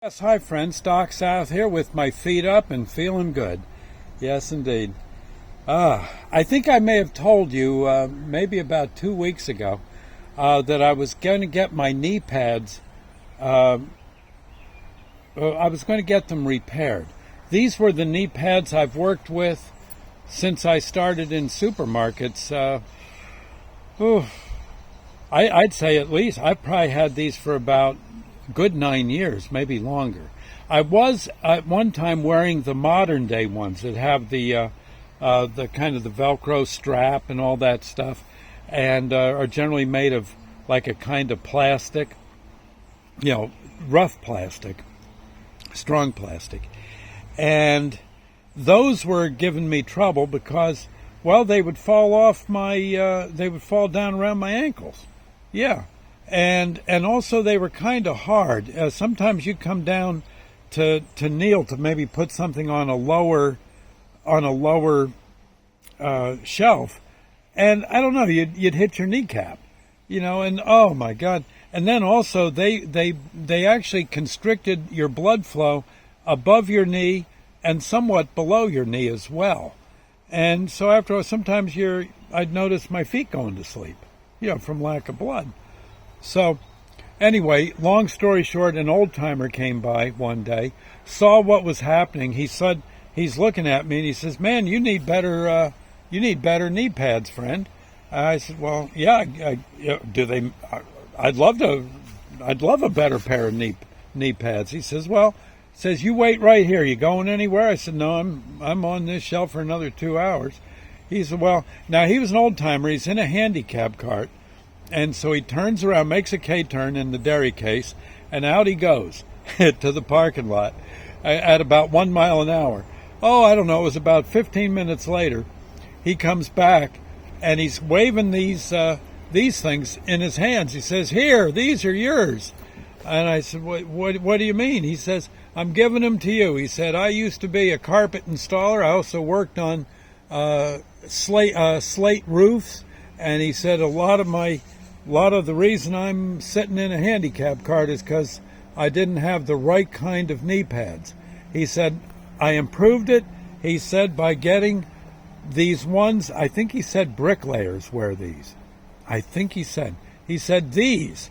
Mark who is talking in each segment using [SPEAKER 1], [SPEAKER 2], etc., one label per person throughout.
[SPEAKER 1] Yes, hi friends, Doc South here with my feet up and feeling good. Yes, indeed. I think I may have told you maybe about 2 weeks ago that I was going to get my knee pads. I was going to get them repaired. These were the knee pads I've worked with since I started in supermarkets. I'd say at least I've probably had these for about good 9 years, maybe longer. I was at one time wearing the modern day ones that have the kind of the Velcro strap and all that stuff, and are generally made of like a kind of plastic, rough plastic, strong plastic, and those were giving me trouble because, well, they would fall off they would fall down around my ankles. Yeah. And also they were kind of hard. Sometimes you come down to kneel to maybe put something on a lower shelf, and I don't know, you'd hit your kneecap, and oh my God! And then also they actually constricted your blood flow above your knee and somewhat below your knee as well. And so after all, sometimes I'd notice my feet going to sleep, from lack of blood. So anyway, long story short, an old timer came by one day, saw what was happening. He said, he's looking at me and he says, "Man, you need better knee pads, friend." I said, "Well, yeah, do they? I'd love a better pair of knee pads." He says, "You wait right here. You going anywhere?" I said, "No, I'm on this shelf for another 2 hours." He said, "Well," now he was an old timer. He's in a handicap cart. And so he turns around, makes a K-turn in the dairy case, and out he goes to the parking lot at about 1 mile an hour. Oh, I don't know, it was about 15 minutes later. He comes back, and he's waving these things in his hands. He says, "Here, these are yours." And I said, what do you mean? He says, "I'm giving them to you." He said, "I used to be a carpet installer. I also worked on slate roofs." And he said, a lot of the reason I'm sitting in a handicap cart is because I didn't have the right kind of knee pads. He said, "I improved it," he said, "by getting these ones." I think he said bricklayers wear these. I think he said these.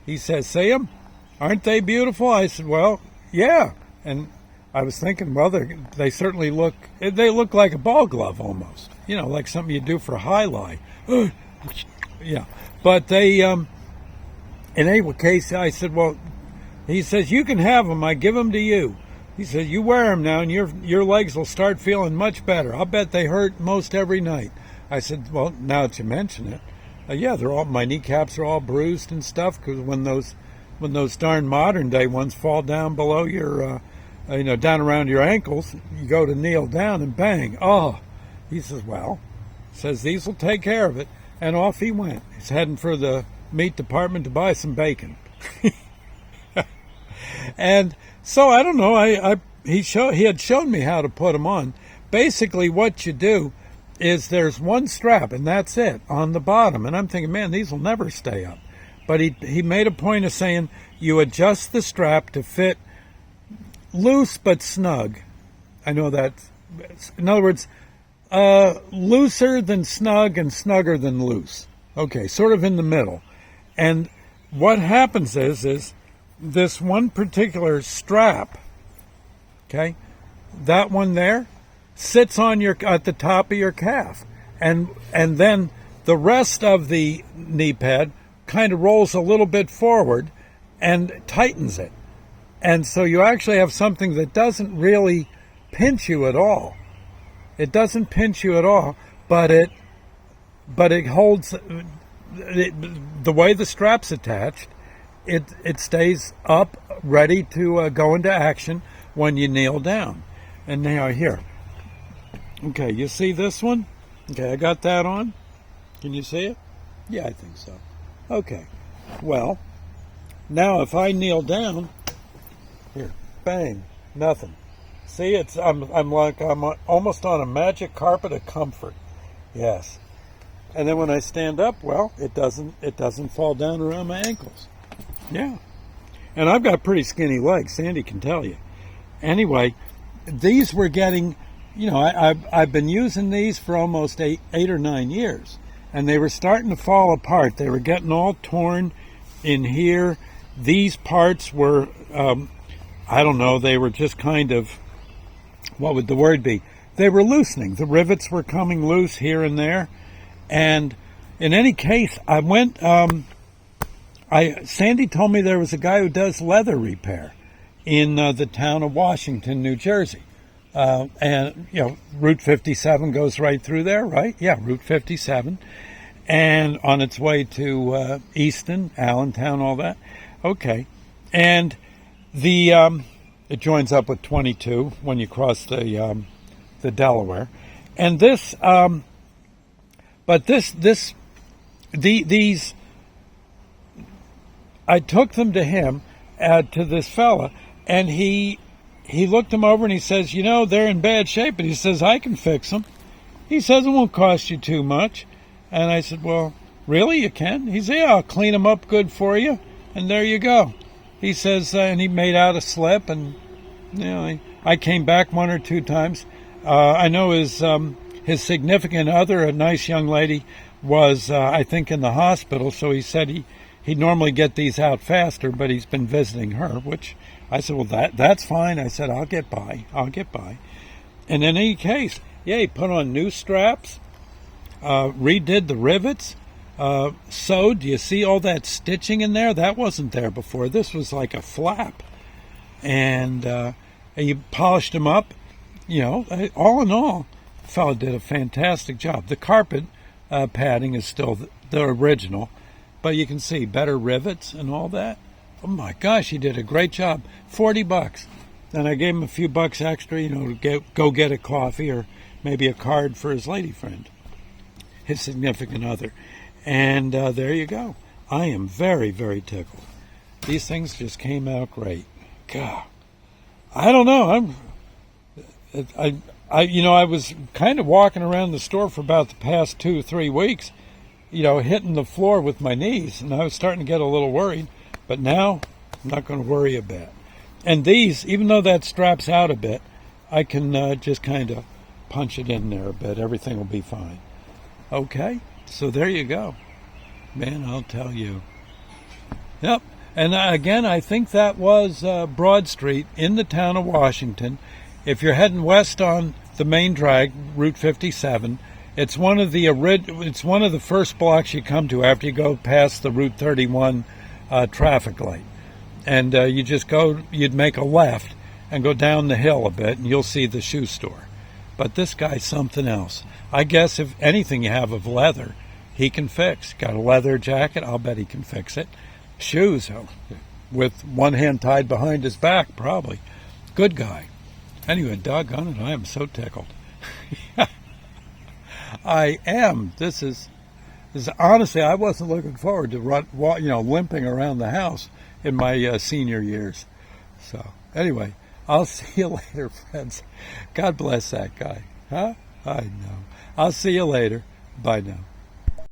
[SPEAKER 1] He says, "See them? Aren't they beautiful?" I said, "Well, yeah." And I was thinking, well, they certainly look like a ball glove almost, like something you do for highlight. Yeah. But they, in any case, I said, "Well," he says, "you can have them. I give them to you." He says, "You wear them now and your legs will start feeling much better. I'll bet they hurt most every night." I said, "Well, now that you mention it, yeah, my kneecaps are all bruised and stuff because when those darn modern day ones fall down below your, down around your ankles, you go to kneel down and bang. Oh," he says, "these will take care of it." And off he went. He's heading for the meat department to buy some bacon. And so I don't know. He had shown me how to put them on. Basically, what you do is there's one strap, and that's it on the bottom. And I'm thinking, man, these will never stay up. But he made a point of saying you adjust the strap to fit loose but snug. I know that. In other words, looser than snug and snugger than loose. Okay, sort of in the middle. And what happens is this one particular strap, okay, that one there sits at the top of your calf. And then the rest of the knee pad kind of rolls a little bit forward and tightens it. And so you actually have something that doesn't really pinch you at all. It doesn't pinch you at all, but it holds the way the strap's attached. It stays up, ready to go into action when you kneel down. And now here, okay, you see this one? Okay, I got that on. Can you see it? Yeah, I think so. Okay, well, now if I kneel down, here, bang, nothing. See, I'm almost on a magic carpet of comfort. Yes. And then when I stand up, well, it doesn't fall down around my ankles. Yeah. And I've got pretty skinny legs, Sandy can tell you. Anyway, these were getting, I've been using these for almost eight or 9 years, and they were starting to fall apart. They were getting all torn in here. These parts were, I don't know, they were just kind of, what would the word be? They were loosening. The rivets were coming loose here and there. And in any case, I went, Sandy told me there was a guy who does leather repair in the town of Washington, New Jersey. And, Route 57 goes right through there, right? Yeah, Route 57. And on its way to Easton, Allentown, all that. Okay. And it joins up with 22 when you cross the Delaware. And these, I took them to him, to this fella, and he looked them over and he says, they're in bad shape, and he says, I can fix them. He says, it won't cost you too much. And I said, well, really, you can? He said, yeah, I'll clean them up good for you, and there you go. He says, and he made out a slip, and I came back 1 or 2 times. I know his significant other, a nice young lady, was I think in the hospital, so he said he'd normally get these out faster, but he's been visiting her, which I said, well, that's fine. I said, I'll get by. And in any case, yeah, he put on new straps, redid the rivets, sewed. Do you see all that stitching in there? That wasn't there before. This was like a flap. And you polished them up. All in all, the fellow did a fantastic job. The carpet padding is still the original, but you can see better rivets and all that. Oh my gosh, he did a great job. $40. And I gave him a few bucks extra, to go get a coffee or maybe a card for his lady friend, his significant other. And there you go. I am very, very tickled. These things just came out great. God, I don't know. I was kind of walking around the store for about the past 2-3 weeks, hitting the floor with my knees, and I was starting to get a little worried. But now, I'm not going to worry a bit. And these, even though that straps out a bit, I can just kind of punch it in there a bit. Everything will be fine. Okay, so there you go. Man, I'll tell you. Yep. And again, I think that was Broad Street in the town of Washington. If you're heading west on the main drag, Route 57, it's one of the first blocks you come to after you go past the Route 31 traffic light. And you'd make a left and go down the hill a bit, and you'll see the shoe store. But this guy's something else. I guess if anything you have of leather, he can fix. Got a leather jacket, I'll bet he can fix it. Shoes, with one hand tied behind his back, probably. Good guy. Anyway, doggone it, I am so tickled. I am. This is honestly, I wasn't looking forward to limping around the house in my senior years. So anyway, I'll see you later, friends. God bless that guy. Huh? I know. I'll see you later. Bye now.